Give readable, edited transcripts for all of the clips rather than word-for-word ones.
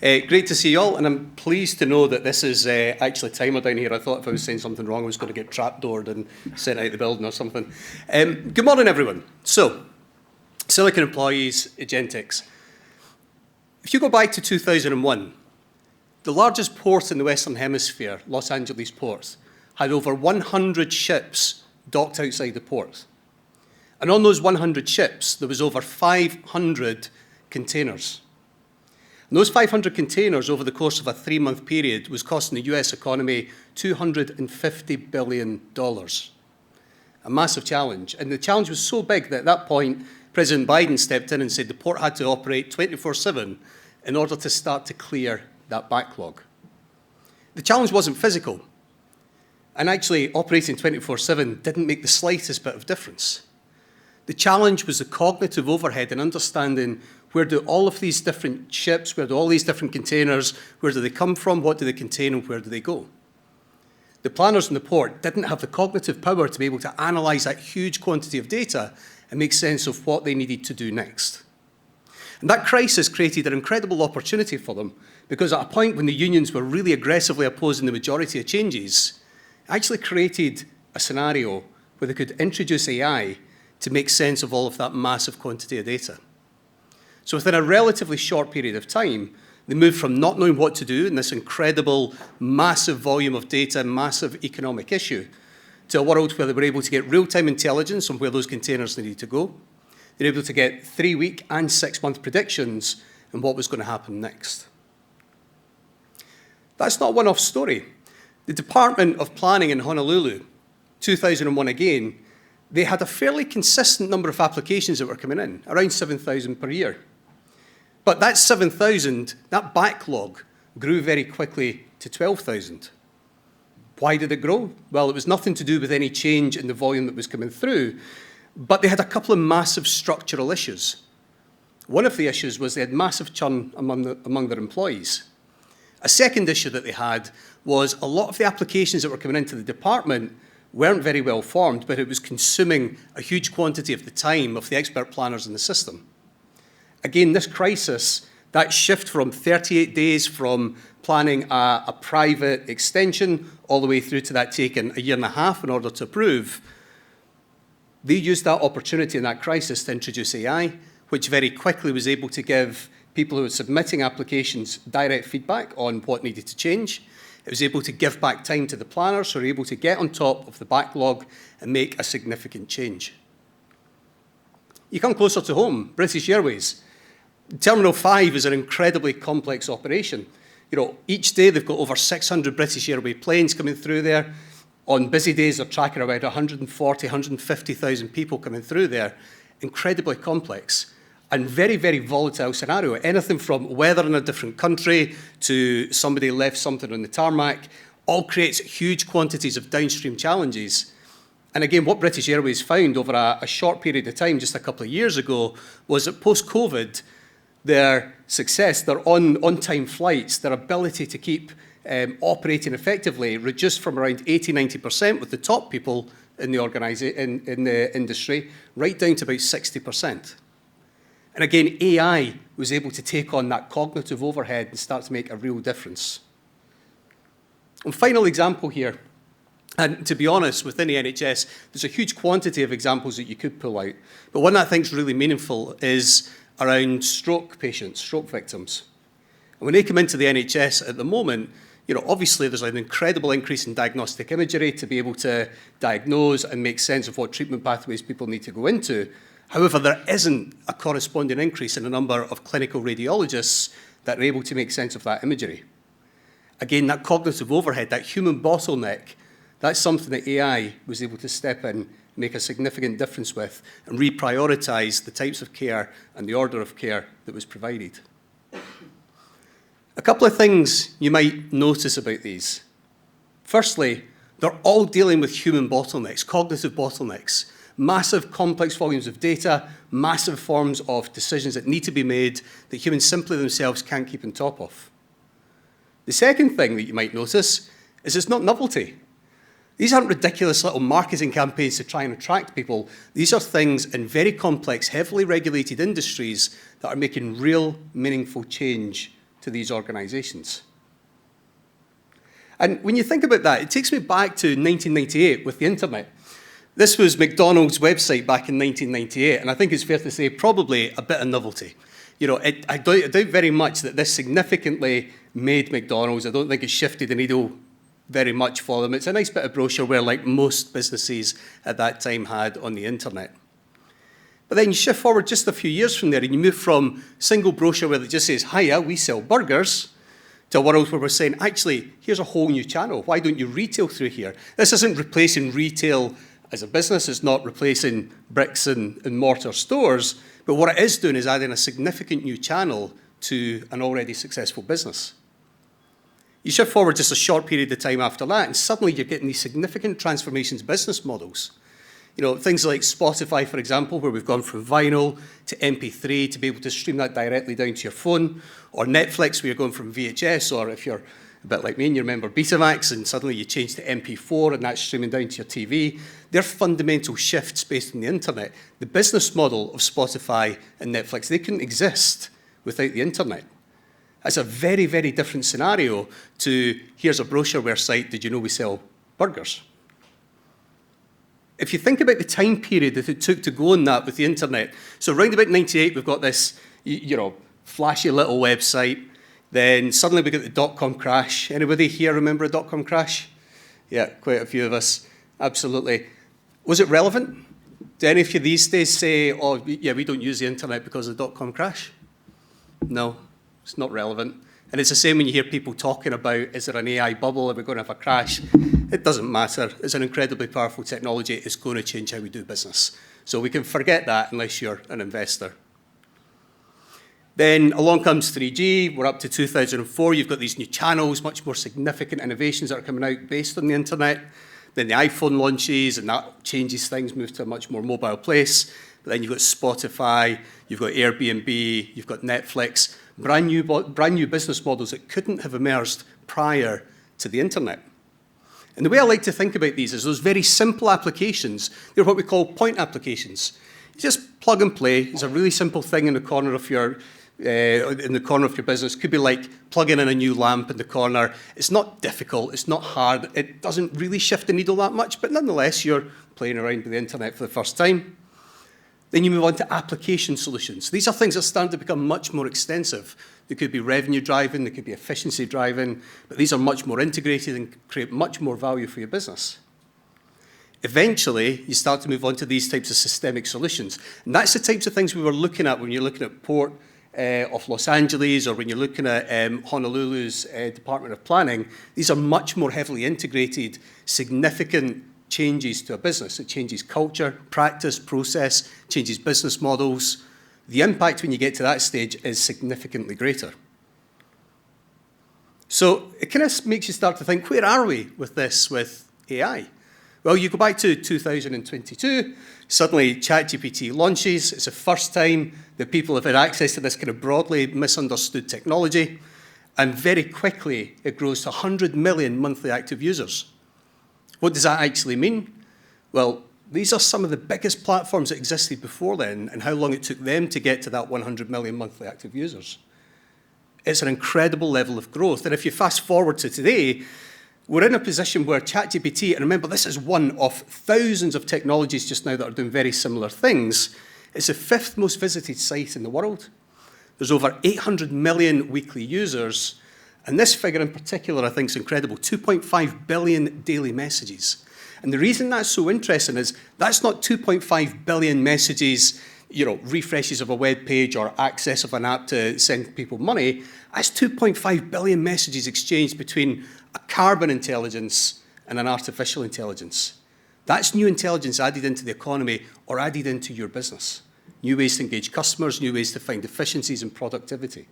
Great to see you all, and I'm pleased to know that this is actually timer down here. I thought if I was saying something wrong, I was going to get trapdoored and sent out of the building or something. Good morning, everyone. So, Silicon employees, AGENTICs. If you go back to 2001, the largest port in the Western Hemisphere, Los Angeles Port, had over 100 ships docked outside the port. And on those 100 ships, there was over 500 containers. And those 500 containers over the course of a 3-month period was costing the US economy $250 billion. A massive challenge. And the challenge was so big that at that point, President Biden stepped in and said the port had to operate 24/7 in order to start to clear that backlog. The challenge wasn't physical. And actually, operating 24/7 didn't make the slightest bit of difference. The challenge was the cognitive overhead and understanding where do all of these different ships, where do all these different containers, where do they come from, what do they contain, and where do they go? The planners in the port didn't have the cognitive power to be able to analyse that huge quantity of data and make sense of what they needed to do next. And that crisis created an incredible opportunity for them, because at a point when the unions were really aggressively opposing the majority of changes, it actually created a scenario where they could introduce AI to make sense of all of that massive quantity of data. So within a relatively short period of time, they moved from not knowing what to do in this incredible, massive volume of data, massive economic issue, to a world where they were able to get real-time intelligence on where those containers needed to go. They were able to get 3-week and 6-month predictions on what was going to happen next. That's not a one-off story. The Department of Planning in Honolulu, 2001 again, they had a fairly consistent number of applications that were coming in, around 7,000 per year. But that 7,000, that backlog, grew very quickly to 12,000. Why did it grow? Well, it was nothing to do with any change in the volume that was coming through, but they had a couple of massive structural issues. One of the issues was they had massive churn among their employees. A second issue that they had was a lot of the applications that were coming into the department weren't very well formed, but it was consuming a huge quantity of the time of the expert planners in the system. Again, this crisis, that shift from 38 days from planning a private extension all the way through to that taking a year and a half in order to approve, they used that opportunity in that crisis to introduce AI, which very quickly was able to give people who were submitting applications direct feedback on what needed to change. It was able to give back time to the planners who were able to get on top of the backlog and make a significant change. You come closer to home, British Airways. Terminal 5 is an incredibly complex operation. You know, each day they've got over 600 British Airways planes coming through there. On busy days, they're tracking about 140, 150,000 people coming through there. Incredibly complex and very, very volatile scenario. Anything from weather in a different country to somebody left something on the tarmac, all creates huge quantities of downstream challenges. And again, what British Airways found over a short period of time, just a couple of years ago, was that post-COVID, their success, their on-time flights, their ability to keep operating effectively reduced from around 80–90% with the top people in the industry, right down to about 60%. And again, AI was able to take on that cognitive overhead and start to make a real difference. And final example here, and to be honest, within the NHS, there's a huge quantity of examples that you could pull out, but one that I think is really meaningful is around stroke patients, stroke victims. And when they come into the NHS at the moment, you know, obviously there's an incredible increase in diagnostic imagery to be able to diagnose and make sense of what treatment pathways people need to go into. However, there isn't a corresponding increase in the number of clinical radiologists that are able to make sense of that imagery. Again, that cognitive overhead, that human bottleneck, that's something that AI was able to step in, make a significant difference with, and reprioritise the types of care and the order of care that was provided. A couple of things you might notice about these. Firstly, they're all dealing with human bottlenecks, cognitive bottlenecks, massive complex volumes of data, massive forms of decisions that need to be made that humans simply themselves can't keep on top of. The second thing that you might notice is it's not novelty. These aren't ridiculous little marketing campaigns to try and attract people. These are things in very complex, heavily regulated industries that are making real, meaningful change to these organizations. And when you think about that, it takes me back to 1998 with the internet. This was McDonald's website back in 1998, and I think it's fair to say probably a bit of novelty. You know, I doubt very much that this significantly made McDonald's. I don't think it shifted the needle very much for them. It's a nice bit of brochureware like most businesses at that time had on the internet. But then you shift forward just a few years from there and you move from single brochureware that just says, hiya, we sell burgers, to a world where we're saying, actually, here's a whole new channel. Why don't you retail through here? This isn't replacing retail as a business. It's not replacing bricks and mortar stores. But what it is doing is adding a significant new channel to an already successful business. You shift forward just a short period of time after that, and suddenly you're getting these significant transformations in business models. You know, things like Spotify, for example, where we've gone from vinyl to MP3 to be able to stream that directly down to your phone, or Netflix, where you're going from VHS, or if you're a bit like me and you remember Betamax, and suddenly you change to MP4 and that's streaming down to your TV. They're fundamental shifts based on the internet. The business model of Spotify and Netflix, they couldn't exist without the internet. That's a very, very different scenario to, here's a brochureware site, did you know we sell burgers? If you think about the time period that it took to go on that with the internet, so around about 98, we've got this, you know, flashy little website. Then suddenly we get the dot-com crash. Anybody here remember a dot-com crash? Yeah, quite a few of us. Absolutely. Was it relevant? Do any of you these days say, oh, yeah, we don't use the internet because of the dot-com crash? No, it's not relevant. And it's the same when you hear people talking about, is there an AI bubble? Are we going to have a crash? It doesn't matter. It's an incredibly powerful technology. It's going to change how we do business. So we can forget that unless you're an investor. Then along comes 3G. We're up to 2004. You've got these new channels, much more significant innovations that are coming out based on the internet. Then the iPhone launches, and that changes things, moves to a much more mobile place. But then you've got Spotify, you've got Airbnb, you've got Netflix, brand new business models that couldn't have emerged prior to the internet. And the way I like to think about these is those very simple applications. They're what we call point applications. You just plug and play. It's a really simple thing in the corner of your business. It could be like plugging in a new lamp in the corner. It's not difficult. It's not hard. It doesn't really shift the needle that much, but nonetheless, you're playing around with the internet for the first time. Then you move on to application solutions. These are things that are starting to become much more extensive. They could be revenue driving, they could be efficiency driving, but these are much more integrated and create much more value for your business. Eventually, you start to move on to these types of systemic solutions. And that's the types of things we were looking at when you're looking at Port of Los Angeles, or when you're looking at Honolulu's Department of Planning. These are much more heavily integrated, significant changes to a business. It changes culture, practice, process, changes business models. The impact when you get to that stage is significantly greater. So it kind of makes you start to think, where are we with this, with AI? Well, you go back to 2022, suddenly ChatGPT launches. It's the first time that people have had access to this kind of broadly misunderstood technology. And very quickly, it grows to 100 million monthly active users. What does that actually mean? Well, these are some of the biggest platforms that existed before then, and how long it took them to get to that 100 million monthly active users. It's an incredible level of growth. And if you fast forward to today, we're in a position where ChatGPT, and remember, this is one of thousands of technologies just now that are doing very similar things. It's the 5th most visited site in the world. There's over 800 million weekly users. And this figure in particular, I think, is incredible, 2.5 billion daily messages. And the reason that's so interesting is that's not 2.5 billion messages, you know, refreshes of a web page or access of an app to send people money. That's 2.5 billion messages exchanged between a carbon intelligence and an artificial intelligence. That's new intelligence added into the economy or added into your business. New ways to engage customers, new ways to find efficiencies and productivity.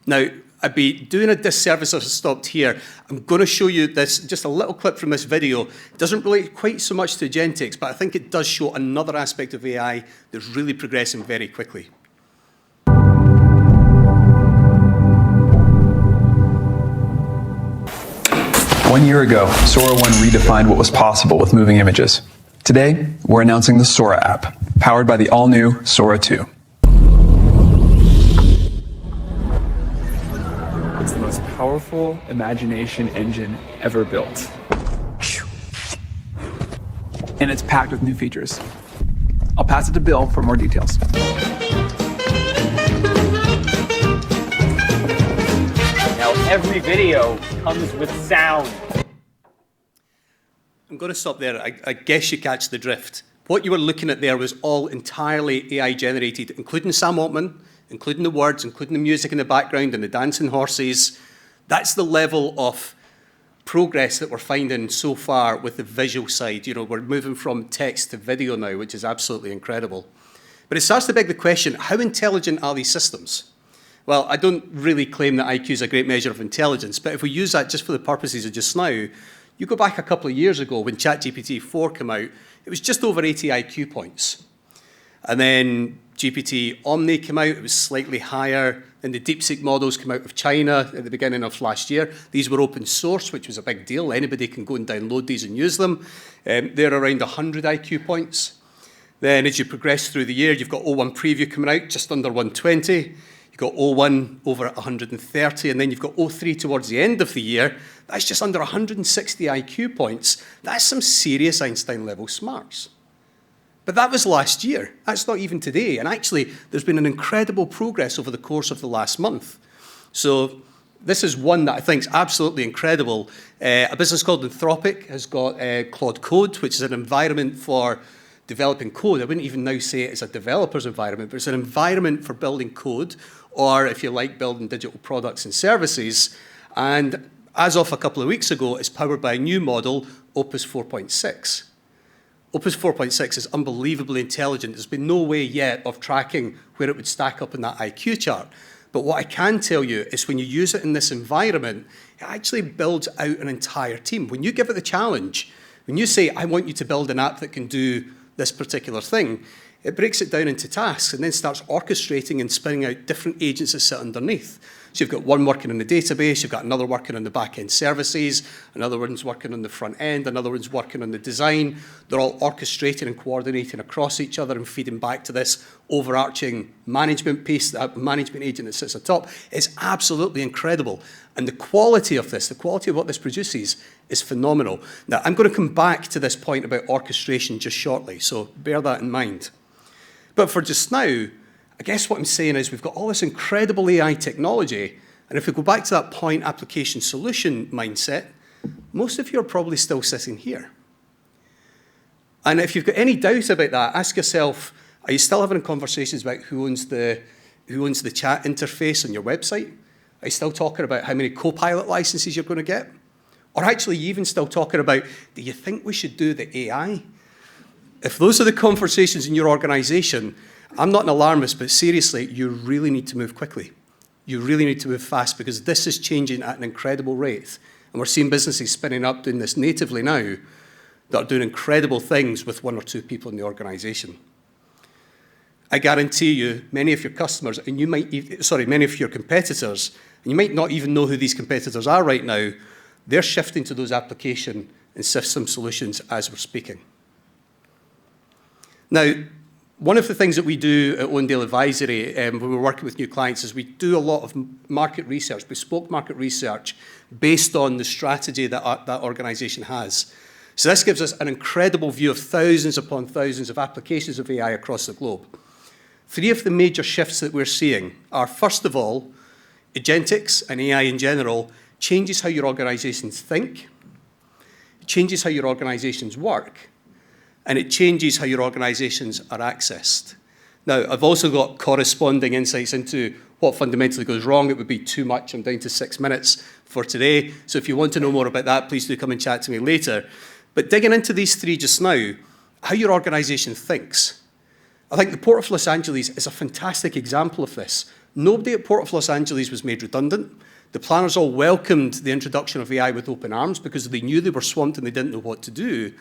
Now, I'd be doing a disservice if I stopped here. I'm going to show you this, just a little clip from this video. It doesn't relate quite so much to AGENTIC, but I think it does show another aspect of AI that's really progressing very quickly. 1 year ago, Sora 1 redefined what was possible with moving images. Today, we're announcing the Sora app, powered by the all-new Sora 2. it's the most powerful imagination engine ever built. And it's packed with new features. I'll pass it to Bill for more details. Now, every video comes with sound. I'm going to stop there. I guess you catch the drift. What you were looking at there was all entirely AI generated, including Sam Altman, including the words, including the music in the background and the dancing horses. That's the level of progress that we're finding so far with the visual side. You know, we're moving from text to video now, which is absolutely incredible. But it starts to beg the question, how intelligent are these systems? Well, I don't really claim that IQ is a great measure of intelligence, but if we use that just for the purposes of just now, you go back a couple of years ago when ChatGPT 4 came out, it was just over 80 IQ points. And then GPT Omni came out, it was slightly higher. Then the DeepSeek models came out of China at the beginning of last year. These were open source, which was a big deal. Anybody can go and download these and use them. They're around 100 IQ points. Then as you progress through the year, you've got O1 Preview coming out, just under 120. You've got O1 over 130, and then you've got O3 towards the end of the year. That's just under 160 IQ points. That's some serious Einstein-level smarts. But that was last year. That's not even today. And actually, there's been an incredible progress over the course of the last month. So this is one that I think is absolutely incredible. A business called Anthropic has got Claude Code, which is an environment for developing code. I wouldn't even now say it's a developer's environment, but it's an environment for building code, or if you like, building digital products and services. And as of a couple of weeks ago, it's powered by a new model, Opus 4.6. Opus 4.6 is unbelievably intelligent. There's been no way yet of tracking where it would stack up in that IQ chart. But what I can tell you is when you use it in this environment, it actually builds out an entire team. When you give it the challenge, when you say, I want you to build an app that can do this particular thing, it breaks it down into tasks and then starts orchestrating and spinning out different agents that sit underneath. So you've got one working on the database, you've got another working on the back-end services, another one's working on the front end, another one's working on the design. They're all orchestrating and coordinating across each other and feeding back to this overarching management piece, that management agent that sits atop. It's absolutely incredible. And the quality of this, the quality of what this produces is phenomenal. Now, I'm going to come back to this point about orchestration just shortly, so bear that in mind. But for just now, I guess what I'm saying is we've got all this incredible AI technology, and if we go back to that point application solution mindset, most of you are probably still sitting here. And if you've got any doubt about that, ask yourself, are you still having conversations about who owns the chat interface on your website? Are you still talking about how many Copilot licenses you're going to get? Or actually, you even still talking about, do you think we should do the AI? If those are the conversations in your organization, I'm not an alarmist, but seriously, you really need to move quickly. You really need to move fast because this is changing at an incredible rate. And we're seeing businesses spinning up doing this natively now that are doing incredible things with one or two people in the organization. I guarantee you, many of your customers, and many of your competitors, and you might not even know who these competitors are right now, they're shifting to those application and system solutions as we're speaking. Now, one of the things that we do at Owendale Advisory when we're working with new clients is we do a lot of market research, bespoke market research, based on the strategy that that organisation has. So this gives us an incredible view of thousands upon thousands of applications of AI across the globe. Three of the major shifts that we're seeing are, first of all, AGENTICs and AI in general changes how your organisations think, it changes how your organisations work, and it changes how your organisations are accessed. Now, I've also got corresponding insights into what fundamentally goes wrong. It would be too much. I'm down to 6 minutes for today. So if you want to know more about that, please do come and chat to me later. But digging into these three just now, how your organisation thinks. I think the Port of Los Angeles is a fantastic example of this. Nobody at Port of Los Angeles was made redundant. The planners all welcomed the introduction of AI with open arms because they knew they were swamped and they didn't know what to do.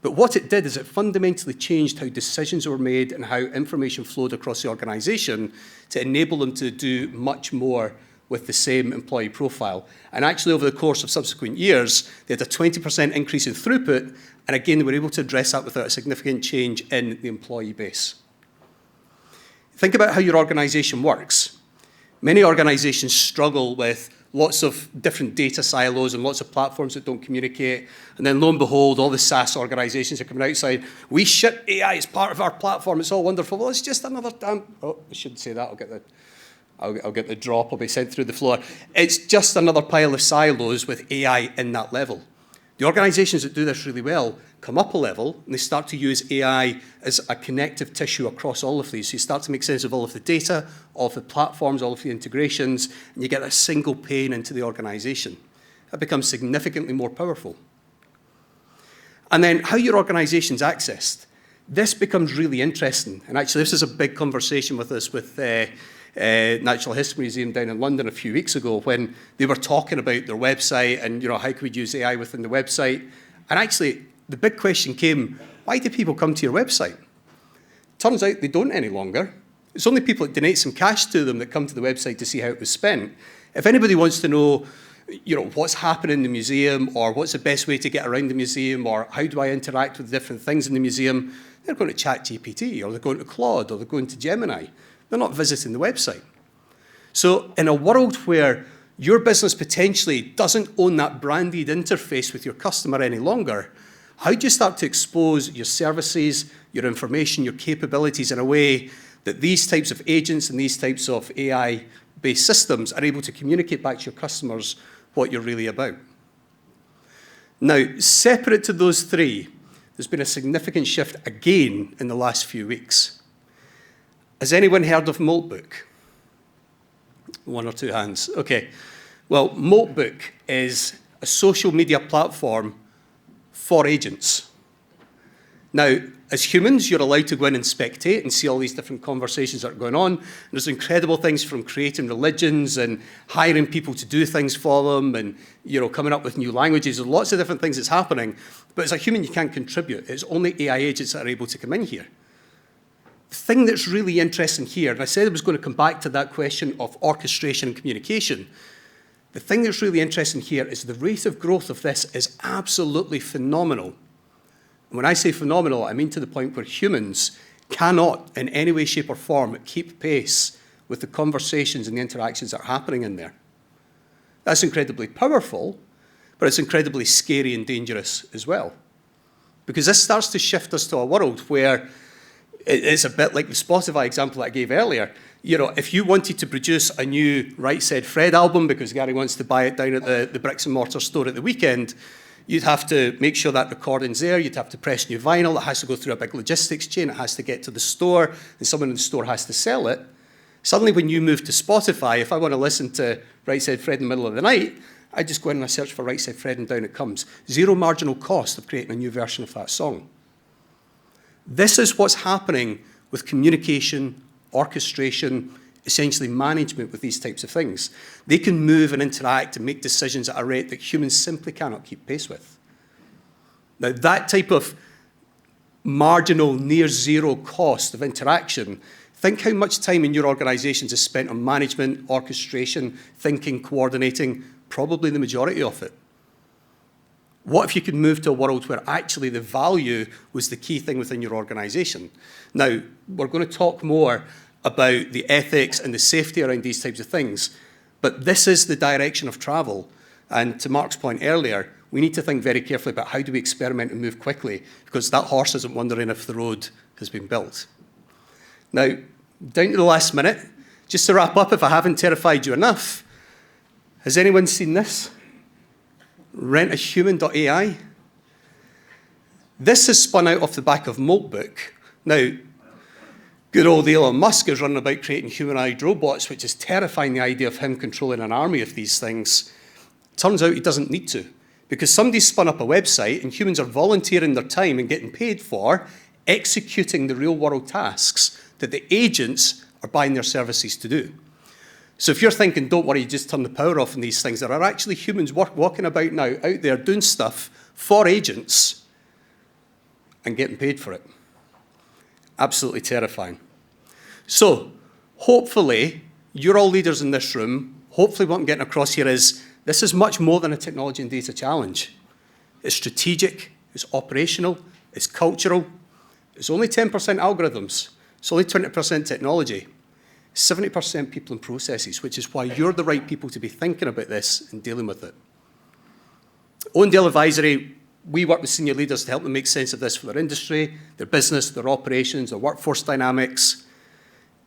But what it did is it fundamentally changed how decisions were made and how information flowed across the organisation to enable them to do much more with the same employee profile. And actually, over the course of subsequent years, they had a 20% increase in throughput, and again, they were able to address that without a significant change in the employee base. Think about how your organisation works. Many organisations struggle with lots of different data silos and lots of platforms that don't communicate. And then lo and behold, all the SaaS organizations are coming outside. We ship AI as part of our platform. It's all wonderful. Well, it's just another damn, oh, I shouldn't say that. I'll get the drop. I'll be sent through the floor. It's just another pile of silos with AI in that level. The organizations that do this really well come up a level and they start to use AI as a connective tissue across all of these. So you start to make sense of all of the data, all of the platforms, all of the integrations, and you get a single pane into the organization. That becomes significantly more powerful. And then how your organization's accessed. This becomes really interesting. And actually, this is a big conversation with us with Natural History Museum down in London a few weeks ago when they were talking about their website and how can we use AI within the website. And actually, the big question came, why do people come to your website? Turns out they don't any longer. It's only people that donate some cash to them that come to the website to see how it was spent. If anybody wants to know what's happening in the museum or what's the best way to get around the museum or how do I interact with different things in the museum, they're going to ChatGPT or they're going to Claude or they're going to Gemini. They're not visiting the website. So in a world where your business potentially doesn't own that branded interface with your customer any longer, how do you start to expose your services, your information, your capabilities in a way that these types of agents and these types of AI-based systems are able to communicate back to your customers what you're really about? Now, separate to those three, there's been a significant shift again in the last few weeks. Has anyone heard of Moltbook? One or two hands. Okay. Well, Moltbook is a social media platform for agents. Now, as humans, you're allowed to go in and spectate and see all these different conversations that are going on. And there's incredible things from creating religions and hiring people to do things for them and coming up with new languages. There's lots of different things that's happening. But as a human, you can't contribute. It's only AI agents that are able to come in here. The thing that's really interesting here, and I said I was going to come back to that question of orchestration and communication. The thing that's really interesting here is the rate of growth of this is absolutely phenomenal. And when I say phenomenal, I mean to the point where humans cannot, in any way, shape, or form, keep pace with the conversations and the interactions that are happening in there. That's incredibly powerful, but it's incredibly scary and dangerous as well. Because this starts to shift us to a world where it's a bit like the Spotify example that I gave earlier. If you wanted to produce a new Right Said Fred album because Gary wants to buy it down at the bricks and mortar store at the weekend, you'd have to make sure that recording's there. You'd have to press new vinyl. It has to go through a big logistics chain. It has to get to the store, and someone in the store has to sell it. Suddenly, when you move to Spotify, if I want to listen to Right Said Fred in the middle of the night, I just go in and I search for Right Said Fred and down it comes. Zero marginal cost of creating a new version of that song. This is what's happening with communication, orchestration, essentially management with these types of things. They can move and interact and make decisions at a rate that humans simply cannot keep pace with. Now, that type of marginal, near zero cost of interaction, think how much time in your organizations is spent on management, orchestration, thinking, coordinating, probably the majority of it. What if you could move to a world where actually the value was the key thing within your organization? Now, we're going to talk more about the ethics and the safety around these types of things, but this is the direction of travel. And to Mark's point earlier, we need to think very carefully about how do we experiment and move quickly, because that horse isn't wondering if the road has been built. Now, down to the last minute, just to wrap up, if I haven't terrified you enough, has anyone seen this? Rentahuman.ai. This is spun out off the back of Moltbook. Now, good old Elon Musk is running about creating humanoid robots, which is terrifying, the idea of him controlling an army of these things. Turns out he doesn't need to, because somebody's spun up a website and humans are volunteering their time and getting paid for executing the real world tasks that the agents are buying their services to do. So if you're thinking, don't worry, just turn the power off in these things, there are actually humans walking about now out there doing stuff for agents and getting paid for it. Absolutely terrifying. So hopefully, you're all leaders in this room. Hopefully what I'm getting across here is this is much more than a technology and data challenge. It's strategic, it's operational, it's cultural. It's only 10% algorithms. It's only 20% technology. 70% people and processes, which is why you're the right people to be thinking about this and dealing with it. Owendale Advisory, we work with senior leaders to help them make sense of this for their industry, their business, their operations, their workforce dynamics.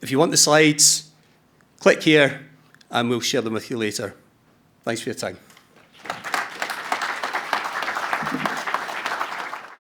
If you want the slides, click here and we'll share them with you later. Thanks for your time.